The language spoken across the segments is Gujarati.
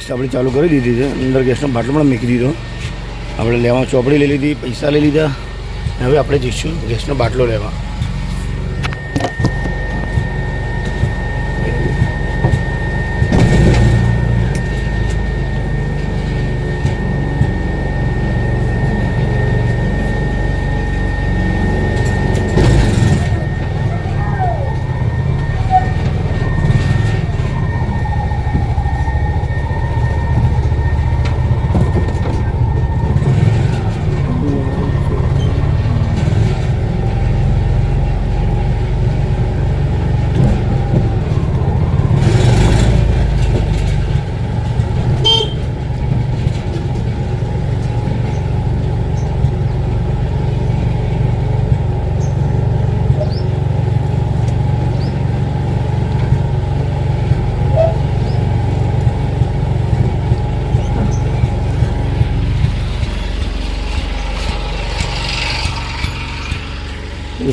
મિક્સ આપણે ચાલુ કરી દીધી છે. અંદર ગેસનો બાટલો પણ મૂકી દીધો. આપણે લેવા ચોપડી લઈ લીધી, પૈસા લઈ લીધા. હવે આપણે જઈશું ગેસનો બાટલો લેવા.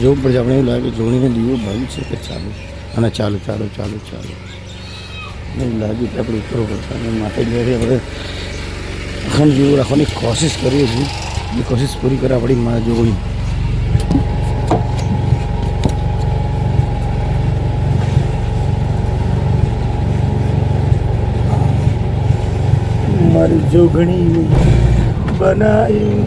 જોવું પડશે. આપણે એવું લાગે જોડીને દીવો બંધ છે કે ચાલુ, અને ચાલુ ચાલુ ચાલુ ચાલુ એવું લાગ્યું કે આપણે ઉતરવું પડશે. અને માતાજીથી આપણે અખંડ જેવું રાખવાની કોશિશ કરીએ છીએ. એ કોશિશ પૂરી કરે આપણી મા જોડી. મારી જોગણી બનાવી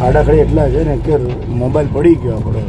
ખાડા ખડી એટલા છે ને કે મોબાઈલ પડી ગયો આપણો.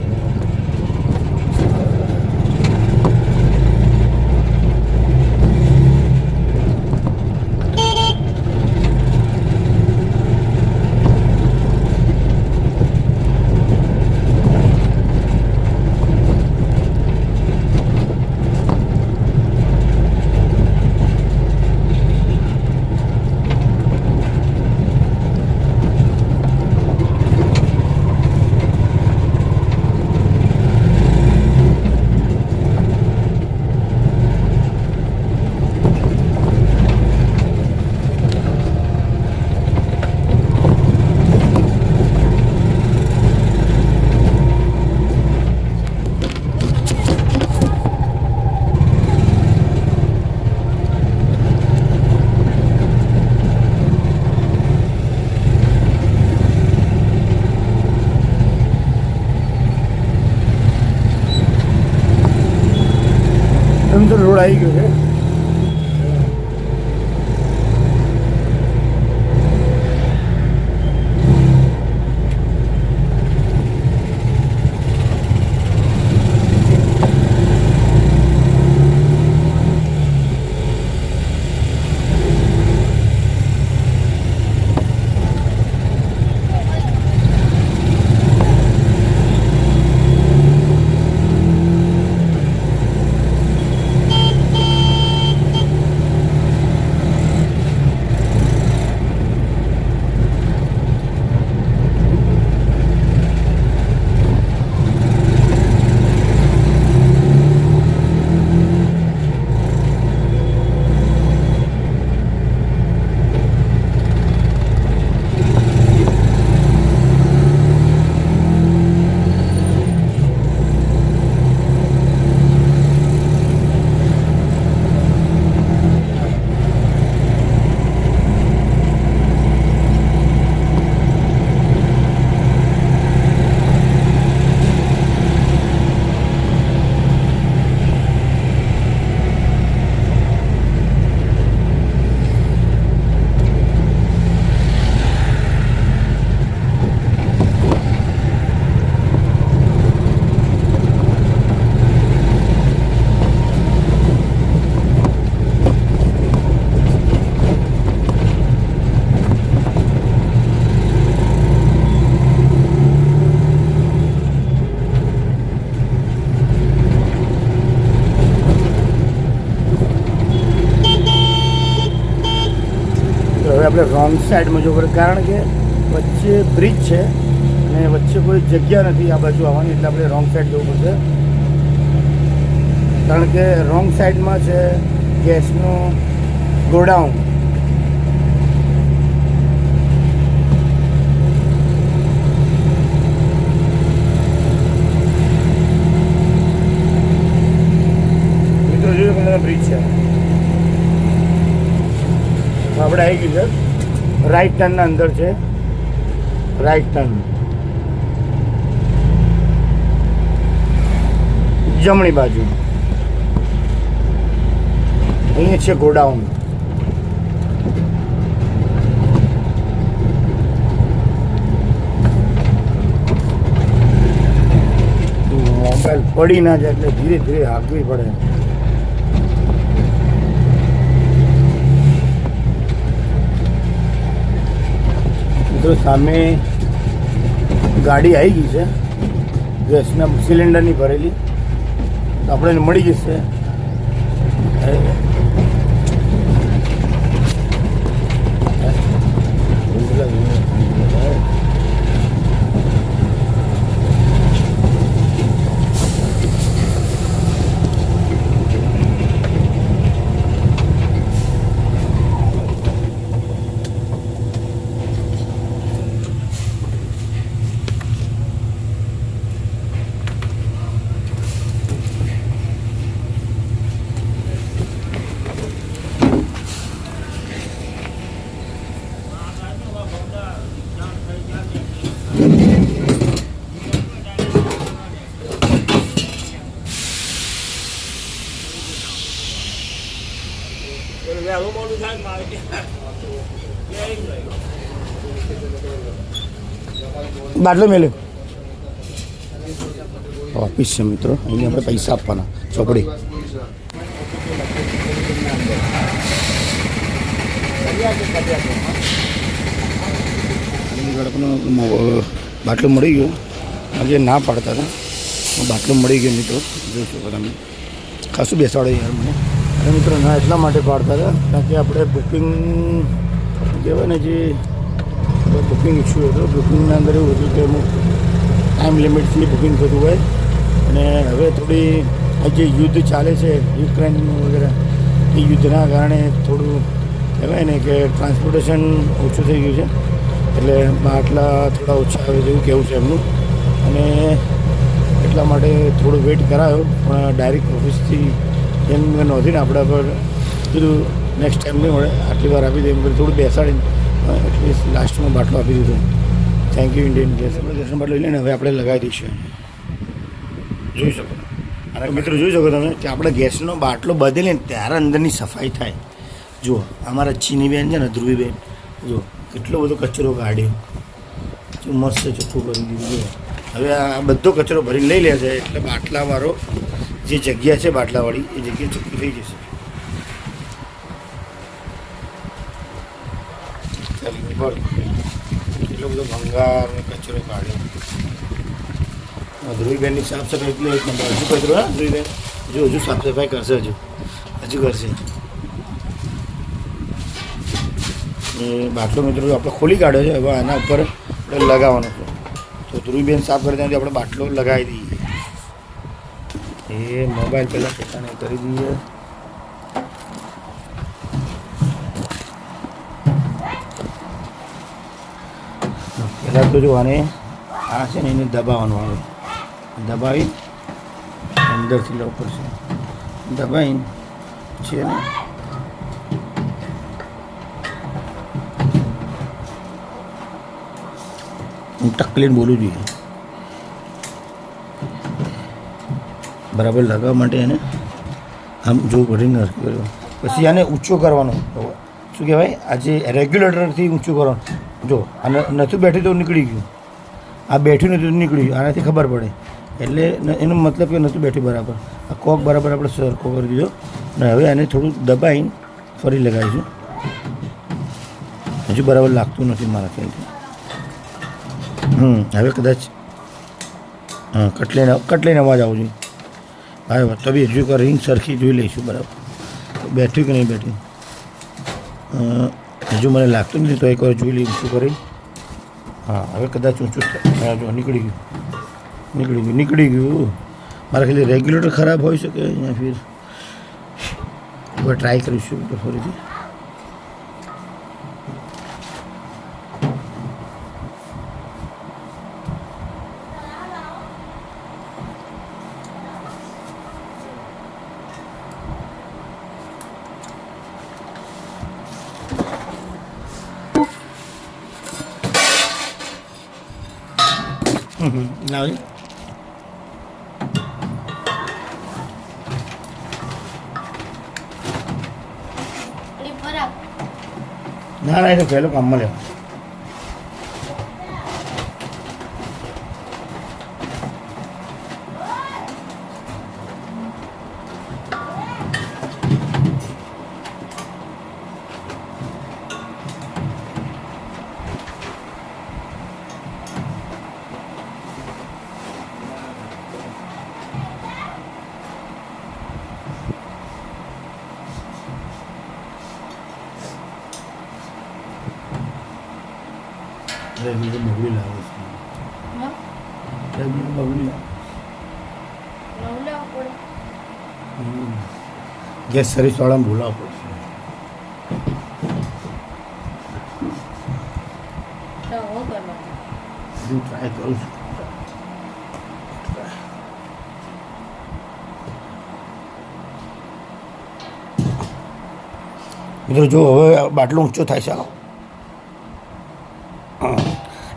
એમ તો રોડ આવી ગયો છે. હવે આપણે રોંગ સાઈડમાં જવું પડે, કારણ કે વચ્ચે બ્રિજ છે અને વચ્ચે કોઈ જગ્યા નથી આ બાજુ આવવાની, એટલે આપણે રોંગ સાઈડ જવું પડશે. કારણ કે રોંગ સાઈડમાં છે ગેસનું ગોડાઉન. મિત્રો જોયું કે બ્રિજ છે, આપણે આવી ગયું છે. રાઈટ ટર્નના અંદર છે, રાઈટ ટર્ન, જમણી બાજુ અહીંયા છે ગોડાઉન. મોબાઈલ પડી ના જાય એટલે ધીરે ધીરે હાંકવી પડે. મિત્રો સામે ગાડી આવી ગઈ છે ગેસના સિલિન્ડરની ભરેલી, આપણે મળી જશે. બાટલો મેલ્યો ઓફિસ છે મિત્રો, અહીંયા આપણે પૈસા આપવાના. ચોપડી બાટલો મળી ગયો. આજે ના પાડતા હતા, બાટલો મળી ગયો મિત્રો. જોઈ શકો તમે, ખાસું બેસાડે યાર મને. અને મિત્રો ના એટલા માટે પાડતા હતા કારણ કે આપણે બુકિંગ કહેવાય ને, જે બુકિંગ ઇસ્યુ હતો. બુકિંગના અંદર એવું હતું કે અમુક ટાઈમ લિમિટથી બુકિંગ થતું હોય, અને હવે થોડી આ જે યુદ્ધ ચાલે છે યુક્રેન વગેરે, એ યુદ્ધના કારણે થોડું કહેવાય ને કે ટ્રાન્સપોર્ટેશન ઓછું થઈ ગયું છે. એટલે બાટલા થોડા ઓછા આવે જેવું કહેવું છે એમનું, અને એટલા માટે થોડું વેઇટ કરાયો. પણ ડાયરેક્ટ ઓફિસથી જેમ નોંધીને આપણા પર કીધું નેક્સ્ટ ટાઈમ નહીં મળે, આટલી વાર આપી દે એમ કરી થોડું બેસાડીને એટલીસ્ટ લાસ્ટમાં બાટલો આપી દીધો. Thank you Indian gas. આપણે ગેસનો બાટલો લઈને હવે આપણે લગાવી દઈશું. જોઈ શકો અને મિત્રો જોઈ શકો તમે કે આપણે ગેસનો બાટલો બદલીને ત્યારે અંદરની સફાઈ થાય. જુઓ અમારા ચીની બેન છે ને, ધ્રુવીબેન, જુઓ કેટલો બધો કચરો કાઢ્યો, મસ્ત ચોખ્ખું કરી દીધું. જુઓ હવે આ બધો કચરો ભરીને લઈ લે છે, એટલે બાટલાવાળો જે જગ્યા છે બાટલાવાળી એ જગ્યા ચોખ્ખી થઈ જશે. કેટલો બધો ભંગાર કચરો કાઢ્યો. ધ્રુવીબેનની સાફ સફાઈ એટલે એક નંબર. હજુ કચરો, હા ધ્રુવીબેન હજુ સાફ સફાઈ કરશે, હજુ કરશે. એ બાટલો મિત્રો આપણે ખોલી કાઢ્યો છે, હવે આના ઉપર આપણે લગાવવાનો છે. તો ધ્રુવીબેન સાફ કરી ત્યાંથી આપણે બાટલો લગાવી દઈએ. એ મોબાઈલ પહેલાં ઠેકાણે કરી દઈએ. પહેલાં તો જો આને આ છે ને એને દબાવવાનું આવે, દબાવી અંદરથી લાવવું પડશે. દબાવીને છે ને હું ટકલીને બોલું જોઈએ. બરાબર લગાવવા માટે એને આમ જો ભરીને કર્યો, પછી આને ઊંચો કરવાનો. શું કહેવાય, આજે રેગ્યુલેટરથી ઊંચું કરવાનું. જો આને નહોતું બેઠું તો નીકળી ગયું, આ બેઠું નહોતું નીકળી ગયું, આનાથી ખબર પડે. એટલે એનો મતલબ કે નહોતું બેઠું બરાબર. આ કોક બરાબર આપણે સરખો કરી દીધો, અને હવે આને થોડું દબાવીને ફરી લગાવીશું. હજુ બરાબર લાગતું નથી મારા ખ્યાલથી. હવે કદાચ હા કટલીને અવાજ આવું જોઈએ. હા તો બી હજુ રિંગ સરખી જોઈ લઈશું બરાબર બેઠ્યું કે નહીં બેઠ્યું. હજુ મને લાગતું નથી, તો એકવાર જોઈ લઈએ શું કરી. હા હવે કદાચ ઊંચું જો નીકળી ગયું. મારા ખ્યાલથી રેગ્યુલેટર ખરાબ હોઈ શકે યા ફિર હવે ટ્રાય કરીશું તો ફરીથી. ના ના એ તો પહેલો કામમાં લેવા. રેગ્યુલેટર બગડી લાવે છે. રેગ્યુલેટર બગડી લાવે. ગેસ સર્વિસ વાળાને બોલાવવા પડશે. હું ટ્રાય કરું છું. મિત્રો જો હવે બાટલો ઊંચો થાય છે,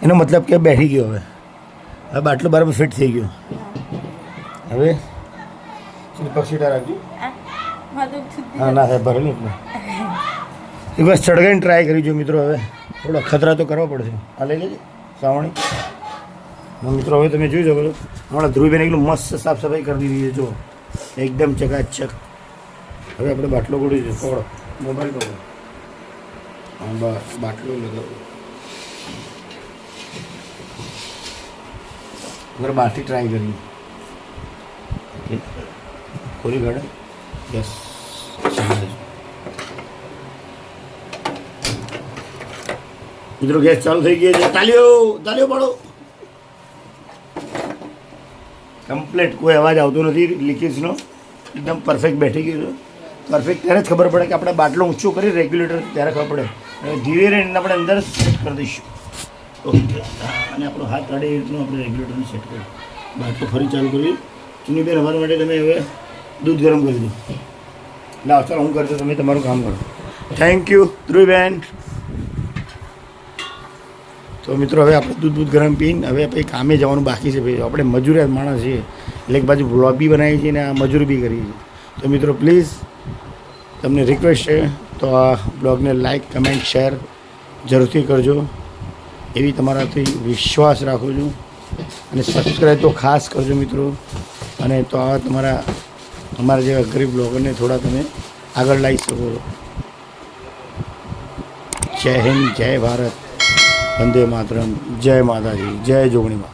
એનો મતલબ કે બેઠી ગયો. હવે બાટલો બરાબર ફિટ થઈ ગયો. હવે પક્ષીટા રાખજો. હા ના સાહેબ ભરેલું જ ને એ બસ ચડગાઈને ટ્રાય કરી જો મિત્રો. હવે થોડો ખતરા તો કરવા પડશે. આ લઈ લેજે સાવણી. મિત્રો હવે તમે જોઈ શકો છો હમણાં ધ્રુવીબેન એકલું મસ્ત સાફ સફાઈ કરી દીધી છે. જો એકદમ ચકાચક. હવે આપણે બાટલો ગોળી છે. પકડો મોબાઈલ પકડો. હા બસ બાટલો લગાવો. અગર બહારથી ટ્રાય કરી ખોલી કાઢે. યસ મિત્રો ગેસ ચાલુ થઈ ગયો છે. તાલીઓ તાલીઓ પાડો. કમ્પ્લીટ કોઈ અવાજ આવતો નથી લીકેજનો. એકદમ પરફેક્ટ બેઠી ગયું છે. પરફેક્ટ ત્યારે જ ખબર પડે કે આપણે બાટલો ઊંચો કરી રેગ્યુલેટર ત્યારે ખબર પડે. ધીરે રહીને આપણે અંદર સેટ કરી દઈશું. ઓકે અને આપણો હાથ કાઢે એ રીતનું આપણે રેગ્યુલેટરને સેટ કરીએ. બાટલો ફરી ચાલુ કરીએ. ચુનીબેન અમારા માટે તમે હવે દૂધ ગરમ કરી દો. લાવ ચાલો હું કરતો તમે તમારું કામ કરો. Thank you Dhruviben. તો મિત્રો હવે આપણે દૂધ ગરમ પીને હવે પછી કામે જવાનું બાકી છે. ભાઈ આપણે મજૂરિયાત માણસ છીએ એટલે એક બાજુ વ્લોગ બી બનાવીએ છીએ અને આ મજૂરી બી કરીએ છીએ. તો મિત્રો પ્લીઝ તમને રિક્વેસ્ટ છે તો આ બ્લોગને લાઈક કમેન્ટ શેર જરૂરથી કરજો એવી તમારાથી વિશ્વાસ રાખું છું. અને સબસ્ક્રાઈબ તો ખાસ કરજો મિત્રો. અને તો આ અમારા જેવા ગરીબ બ્લોગરને થોડા તમે આગળ લાવી શકો. જય હિન્દ, જય ભારત, વંદે માતરમ, જય માતાજી, જય જોગણીમાં.